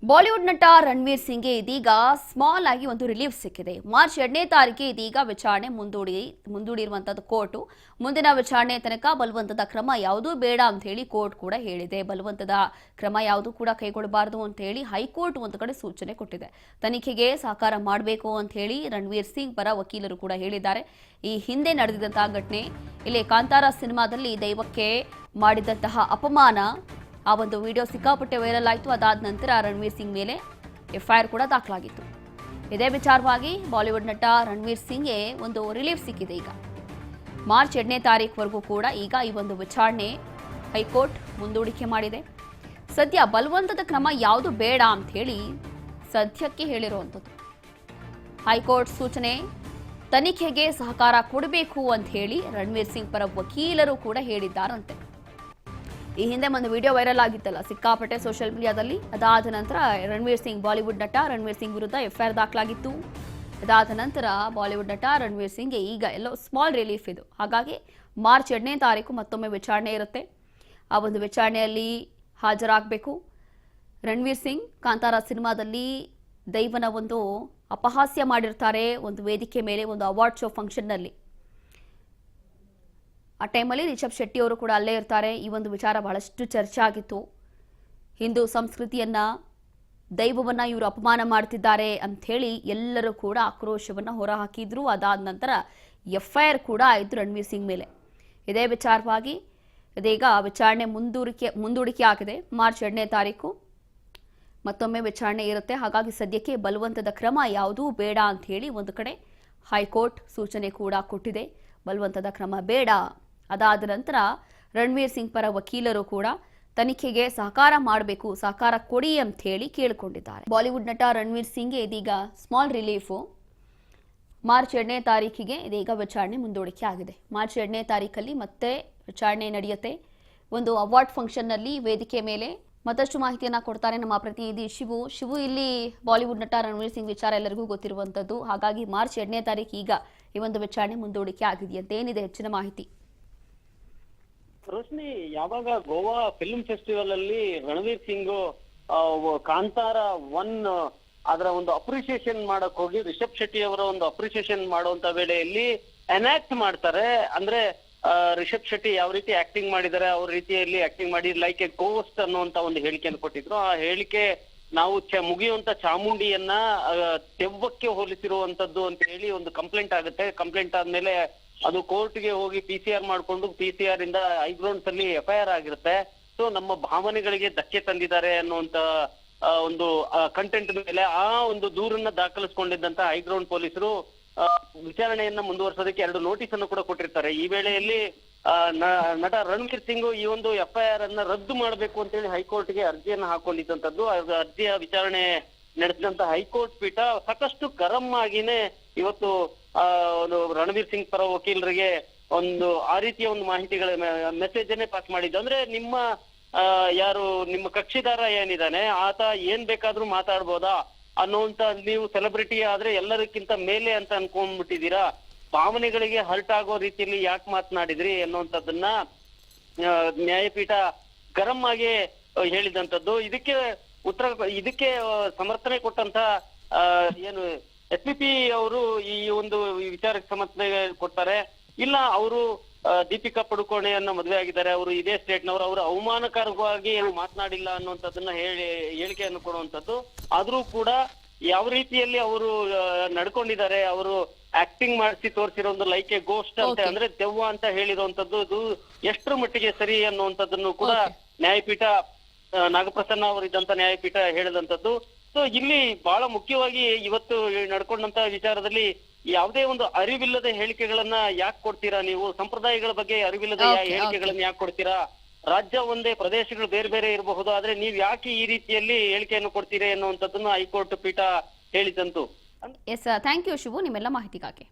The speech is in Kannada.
ಬಾಲಿವುಡ್ ನಟ ರಣವೀರ್ ಸಿಂಗ್ಗೆ ಇದೀಗ ಸ್ಮಾಲ್ ಆಗಿ ಒಂದು ರಿಲೀಫ್ ಸಿಕ್ಕಿದೆ. ಮಾರ್ಚ್ 2ನೇ ತಾರೀಕಿಗೆ ಇದೀಗ ವಿಚಾರಣೆ ಮುಂದೂಡಿರುವಂತದ್ದು ಕೋರ್ಟ್. ಮುಂದಿನ ವಿಚಾರಣೆ ತನಕ ಬಲವಂತದ ಕ್ರಮ ಯಾವುದೂ ಬೇಡ ಅಂತ ಹೇಳಿ ಕೋರ್ಟ್ ಕೂಡ ಹೇಳಿದೆ. ಬಲವಂತದ ಕ್ರಮ ಯಾವುದೂ ಕೂಡ ಕೈಗೊಳ್ಳಬಾರದು ಅಂತ ಹೇಳಿ ಹೈಕೋರ್ಟ್ ಒಂದು ಕಡೆ ಸೂಚನೆ ಕೊಟ್ಟಿದೆ. ತನಿಖೆಗೆ ಸಹಕಾರ ಮಾಡಬೇಕು ಅಂತ ಹೇಳಿ ರಣವೀರ್ ಸಿಂಗ್ ಪರ ವಕೀಲರು ಕೂಡ ಹೇಳಿದ್ದಾರೆ. ಈ ಹಿಂದೆ ನಡೆದಿದ್ದಂತಹ ಘಟನೆ, ಇಲ್ಲಿ ಕಾಂತಾರ ಸಿನಿಮಾದಲ್ಲಿ ದೈವಕ್ಕೆ ಮಾಡಿದಂತಹ ಅಪಮಾನ, ಆ ಒಂದು ವಿಡಿಯೋ ಸಿಕ್ಕಾಪಟ್ಟೆ ವೈರಲ್ ಆಯಿತು. ಅದಾದ ನಂತರ ರಣವೀರ್ ಸಿಂಗ್ ಮೇಲೆ ಎಫ್ಐಆರ್ ಕೂಡ ದಾಖಲಾಗಿತ್ತು. ಇದೇ ವಿಚಾರವಾಗಿ ಬಾಲಿವುಡ್ ನಟ ರಣವೀರ್ ಸಿಂಗ್ಗೆ ಒಂದು ರಿಲೀಫ್ ಸಿಕ್ಕಿದೆ. ಈಗ ಮಾರ್ಚ್ 2ನೇ ತಾರೀಕುವರೆಗೂ ಕೂಡ ಈಗ ಈ ಒಂದು ವಿಚಾರಣೆ ಹೈಕೋರ್ಟ್ ಮುಂದೂಡಿಕೆ ಮಾಡಿದೆ. ಸದ್ಯ ಬಲವಂತದ ಕ್ರಮ ಯಾವುದು ಬೇಡ ಅಂತ ಹೇಳಿ ಸದ್ಯಕ್ಕೆ ಹೇಳಿರುವಂಥದ್ದು. ಹೈಕೋರ್ಟ್ ಸೂಚನೆ, ತನಿಖೆಗೆ ಸಹಕಾರ ಕೊಡಬೇಕು ಅಂತ ಹೇಳಿ ರಣವೀರ್ ಸಿಂಗ್ ಪರ ವಕೀಲರು ಕೂಡ ಹೇಳಿದ್ದಾರಂತೆ. ಈ ಹಿಂದೆ ಒಂದು ವಿಡಿಯೋ ವೈರಲ್ ಆಗಿತ್ತಲ್ಲ ಸಿಕ್ಕಾಪಟ್ಟೆ ಸೋಷಿಯಲ್ ಮೀಡಿಯಾದಲ್ಲಿ. ಅದಾದ ನಂತರ ರಣವೀರ್ ಸಿಂಗ್, ಬಾಲಿವುಡ್ ನಟ ರಣವೀರ್ ಸಿಂಗ್ ವಿರುದ್ಧ ಎಫ್ಐಆರ್ ದಾಖಲಾಗಿತ್ತು. ಅದಾದ ನಂತರ ಬಾಲಿವುಡ್ ನಟ ರಣವೀರ್ ಸಿಂಗ್ಗೆ ಈಗ ಎಲ್ಲೋ ಸ್ಮಾಲ್ ರಿಲೀಫ್ ಇದು. ಹಾಗಾಗಿ ಮಾರ್ಚ್ 2ನೇ ತಾರೀಕು ಮತ್ತೊಮ್ಮೆ ವಿಚಾರಣೆ ಇರುತ್ತೆ. ಆ ಒಂದು ವಿಚಾರಣೆಯಲ್ಲಿ ಹಾಜರಾಗಬೇಕು. ರಣವೀರ್ ಸಿಂಗ್ ಕಾಂತಾರ ಸಿನಿಮಾದಲ್ಲಿ ದೈವನ ಒಂದು ಅಪಹಾಸ್ಯ ಮಾಡಿರ್ತಾರೆ ಒಂದು ವೇದಿಕೆ ಮೇಲೆ, ಒಂದು ಅವಾರ್ಡ್ ಶೋ ಫಂಕ್ಷನ್ನಲ್ಲಿ. ಆ ಟೈಮಲ್ಲಿ ರಿಷಬ್ ಶೆಟ್ಟಿ ಅವರು ಕೂಡ ಅಲ್ಲೇ ಇರ್ತಾರೆ. ಈ ಒಂದು ವಿಚಾರ ಬಹಳಷ್ಟು ಚರ್ಚೆ ಆಗಿತ್ತು. ಹಿಂದೂ ಸಂಸ್ಕೃತಿಯನ್ನ, ದೈವವನ್ನ ಇವರು ಅಪಮಾನ ಮಾಡ್ತಿದ್ದಾರೆ ಅಂಥೇಳಿ ಎಲ್ಲರೂ ಕೂಡ ಆಕ್ರೋಶವನ್ನ ಹೊರಹಾಕಿದ್ರು. ಅದಾದ ನಂತರ ಎಫ್ಐಆರ್ ಕೂಡ ಆಯಿತು ರಣವೀರ್ ಸಿಂಗ್ ಮೇಲೆ. ಇದೇ ವಿಚಾರವಾಗಿ ಇದೀಗ ವಿಚಾರಣೆ ಮುಂದೂಡಿಕೆ ಆಗಿದೆ. ಮಾರ್ಚ್ 2ನೇ ತಾರೀಕು ಮತ್ತೊಮ್ಮೆ ವಿಚಾರಣೆ ಇರುತ್ತೆ. ಹಾಗಾಗಿ ಸದ್ಯಕ್ಕೆ ಬಲವಂತದ ಕ್ರಮ ಯಾವುದೂ ಬೇಡ ಅಂತ ಹೇಳಿ ಒಂದು ಕಡೆ ಹೈಕೋರ್ಟ್ ಸೂಚನೆ ಕೂಡ ಕೊಟ್ಟಿದೆ. ಬಲವಂತದ ಕ್ರಮ ಬೇಡ. ಅದಾದ ನಂತರ ರಣವೀರ್ ಸಿಂಗ್ ಪರ ವಕೀಲರು ಕೂಡ ತನಿಖೆಗೆ ಸಹಕಾರ ಮಾಡಬೇಕು, ಸಹಕಾರ ಕೊಡಿ ಅಂತ ಹೇಳಿ ಕೇಳಿಕೊಂಡಿದ್ದಾರೆ. ಬಾಲಿವುಡ್ ನಟ ರಣವೀರ್ ಸಿಂಗ್ಗೆ ಇದೀಗ ಸ್ಮಾಲ್ ರಿಲೀಫು. ಮಾರ್ಚ್ 2ನೇ ತಾರೀಕಿಗೆ ಇದೀಗ ವಿಚಾರಣೆ ಮುಂದೂಡಿಕೆ ಆಗಿದೆ. ಮಾರ್ಚ್ 2ನೇ ತಾರೀಕಲ್ಲಿ ಮತ್ತೆ ವಿಚಾರಣೆ ನಡೆಯುತ್ತೆ. ಒಂದು ಅವಾರ್ಡ್ ಫಂಕ್ಷನ್ನಲ್ಲಿ ವೇದಿಕೆ ಮೇಲೆ ಮತ್ತಷ್ಟು ಮಾಹಿತಿಯನ್ನ ಕೊಡ್ತಾರೆ ನಮ್ಮ ಪ್ರತಿನಿಧಿ ಶಿವು. ಇಲ್ಲಿ ಬಾಲಿವುಡ್ ನಟ ರಣವೀರ್ ಸಿಂಗ್ ವಿಚಾರ ಎಲ್ಲರಿಗೂ ಗೊತ್ತಿರುವಂತದ್ದು. ಹಾಗಾಗಿ ಮಾರ್ಚ್ 2ನೇ ತಾರೀಕು ಈಗ ಈ ಒಂದು ವಿಚಾರಣೆ ಮುಂದೂಡಿಕೆ ಆಗಿದೆಯಂತೆ. ಏನಿದೆ ಹೆಚ್ಚಿನ ಮಾಹಿತಿ? ರೋಶ್ನಿ, ಯಾವಾಗ ಗೋವಾ ಫಿಲ್ಮ್ ಫೆಸ್ಟಿವಲ್ ಅಲ್ಲಿ ರಣವೀರ್ ಸಿಂಗ್ ಕಾಂತಾರ 1 ಅದರ ಒಂದು ಅಪ್ರಿಸಿಯೇಷನ್ ಮಾಡಕ್ ಹೋಗಿ ರಿಷಬ್ ಶೆಟ್ಟಿ ಅವರ ಒಂದು ಅಪ್ರಿಸಿಯೇಷನ್ ಮಾಡುವಂತ ವೇಳೆಯಲ್ಲಿ ಎನಾಕ್ಟ್ ಮಾಡ್ತಾರೆ. ಅಂದ್ರೆ ರಿಷಬ್ ಶೆಟ್ಟಿ ಯಾವ ರೀತಿ ಆಕ್ಟಿಂಗ್ ಮಾಡಿದ್ದಾರೆ ಅವ್ರ ರೀತಿಯಲ್ಲಿ ಆಕ್ಟಿಂಗ್ ಮಾಡಿ ಲೈಕ್ ಎ ಗೋಸ್ಟ್ ಅನ್ನುವಂತ ಒಂದು ಹೇಳಿಕೆಯನ್ನು ಕೊಟ್ಟಿದ್ರು. ಆ ಹೇಳಿಕೆ ನಾವು ಮುಗಿಯುವಂತ ಚಾಮುಂಡಿಯನ್ನ ದೆವ್ವಕ್ಕೆ ಹೋಲಿಸಿರುವಂತದ್ದು ಅಂತ ಹೇಳಿ ಒಂದು ಕಂಪ್ಲೇಂಟ್ ಆಗುತ್ತೆ. ಕಂಪ್ಲೇಂಟ್ ಆದ್ಮೇಲೆ ಅದು ಕೋರ್ಟ್ಗೆ ಹೋಗಿ PCR ಮಾಡ್ಕೊಂಡು PCR ಇಂದ ಹೈಗ್ರೌಂಡ್ಸ್ ಅಲ್ಲಿ ಎಫ್ಐಆರ್ ಆಗಿರುತ್ತೆ. ಸೊ ನಮ್ಮ ಭಾವನೆಗಳಿಗೆ ಧಕ್ಕೆ ತಂದಿದ್ದಾರೆ ಅನ್ನುವಂತ ಒಂದು ಕಂಟೆಂಟ್ ಮೇಲೆ ಆ ಒಂದು ದೂರನ್ನ ದಾಖಲಿಸಿಕೊಂಡಿದ್ದಂತ ಹೈಗ್ರೌಂಡ್ ಪೊಲೀಸರು ವಿಚಾರಣೆಯನ್ನ ಮುಂದುವರಿಸೋದಕ್ಕೆ 2 ನೋಟಿಸ್ ಅನ್ನು ಕೂಡ ಕೊಟ್ಟಿರ್ತಾರೆ. ಈ ವೇಳೆಯಲ್ಲಿ ನಟ ರಣವೀರ್ ಸಿಂಗ್ ಈ ಒಂದು ಎಫ್ಐಆರ್ ಅನ್ನ ರದ್ದು ಮಾಡಬೇಕು ಅಂತ ಹೇಳಿ ಹೈಕೋರ್ಟ್ಗೆ ಅರ್ಜಿಯನ್ನ ಹಾಕೊಂಡಿದ್ದಂಥದ್ದು. ಅರ್ಜಿಯ ವಿಚಾರಣೆ ನಡೆಸಿದಂತ ಹೈಕೋರ್ಟ್ ಪೀಠ ಸಾಕಷ್ಟು ಗರಂ ಆಗಿನೇ ಇವತ್ತು ರಣವೀರ್ ಸಿಂಗ್ ಪರ ವಕೀಲರಿಗೆ ಒಂದು ಆ ರೀತಿಯ ಒಂದು ಮಾಹಿತಿಗಳ ಮೆಸೇಜ್ ಅನ್ನೇ ಪಾಸ್ ಮಾಡಿದ್ದು. ಅಂದ್ರೆ ನಿಮ್ಮ ಕಕ್ಷಿದಾರ ಏನಿದ್ದಾನೆ ಆತ ಏನ್ ಬೇಕಾದ್ರೂ ಮಾತಾಡ್ಬೋದಾ ಅನ್ನುವಂತ, ನೀವು ಸೆಲೆಬ್ರಿಟಿ ಆದ್ರೆ ಎಲ್ಲರಿಗಿಂತ ಮೇಲೆ ಅಂತ ಅನ್ಕೊಂಡ್ಬಿಟ್ಟಿದೀರಾ, ಭಾವನೆಗಳಿಗೆ ಹರ್ಟ್ ಆಗೋ ರೀತಿಯಲ್ಲಿ ಯಾಕೆ ಮಾತನಾಡಿದ್ರಿ ಅನ್ನುವಂಥದ್ದನ್ನ ನ್ಯಾಯಪೀಠ ಗರಂ ಆಗಿ ಹೇಳಿದಂಥದ್ದು. ಇದಕ್ಕೆ ಸಮರ್ಥನೆ ಕೊಟ್ಟಂತ ಏನು SPP ಅವರು ಈ ಒಂದು ವಿಚಾರಕ್ಕೆ ಸಮರ್ಥನೆ ಕೊಡ್ತಾರೆ. ಇಲ್ಲ, ಅವರು ದೀಪಿಕಾ ಪಡುಕೋಣೆಯನ್ನ ಮದುವೆ ಆಗಿದ್ದಾರೆ, ಅವರು ಇದೇ ಸ್ಟೇಟ್ನವರು, ಅವರು ಅವಮಾನಕರವಾಗಿ ಏನು ಮಾತನಾಡಿಲ್ಲ ಅನ್ನುವಂಥದ್ದನ್ನ ಹೇಳಿಕೆಯನ್ನು ಕೊಡುವಂಥದ್ದು. ಆದ್ರೂ ಕೂಡ ಯಾವ ರೀತಿಯಲ್ಲಿ ಅವರು ನಡ್ಕೊಂಡಿದ್ದಾರೆ, ಅವರು ಆಕ್ಟಿಂಗ್ ಮಾಡಿಸಿ ತೋರಿಸಿರೋ ಒಂದು ಲೈಕ್ ಎ ಗೋಸ್ಟ್ ಅಂತ, ಅಂದ್ರೆ ದೆವ್ವ ಅಂತ ಹೇಳಿರುವಂತದ್ದು ಅದು ಎಷ್ಟರ ಮಟ್ಟಿಗೆ ಸರಿ ಅನ್ನುವಂಥದ್ದನ್ನು ಕೂಡ ನ್ಯಾಯಪೀಠ, ನಾಗಪ್ರಸನ್ನ ಅವರಿದ್ದಂತ ನ್ಯಾಯಪೀಠ ಹೇಳಿದಂಥದ್ದು. ಸೊ ಇಲ್ಲಿ ಬಹಳ ಮುಖ್ಯವಾಗಿ ಇವತ್ತು ನಡ್ಕೊಂಡಂತ ವಿಚಾರದಲ್ಲಿ ಯಾವುದೇ ಒಂದು ಅರಿವಿಲ್ಲದ ಹೇಳಿಕೆಗಳನ್ನ ಯಾಕೆ ಕೊಡ್ತೀರಾ ನೀವು? ಸಂಪ್ರದಾಯಗಳ ಬಗ್ಗೆ ಅರಿವಿಲ್ಲದ ಹೇಳಿಕೆಗಳನ್ನ ಯಾಕೆ ಕೊಡ್ತೀರಾ? ರಾಜ್ಯ ಒಂದೇ, ಪ್ರದೇಶಗಳು ಬೇರೆ ಬೇರೆ ಇರಬಹುದು, ಆದ್ರೆ ನೀವ್ ಯಾಕೆ ಈ ರೀತಿಯಲ್ಲಿ ಹೇಳಿಕೆಯನ್ನು ಕೊಡ್ತೀರಿ ಅನ್ನುವಂಥದ್ದನ್ನು ಹೈಕೋರ್ಟ್ ಪೀಠ ಹೇಳಿದಂತು. ಎಸ್, ಥ್ಯಾಂಕ್ ಯು ಶಿವು ನಿಮ್ಮೆಲ್ಲ ಮಾಹಿತಿಗಾಗಿ.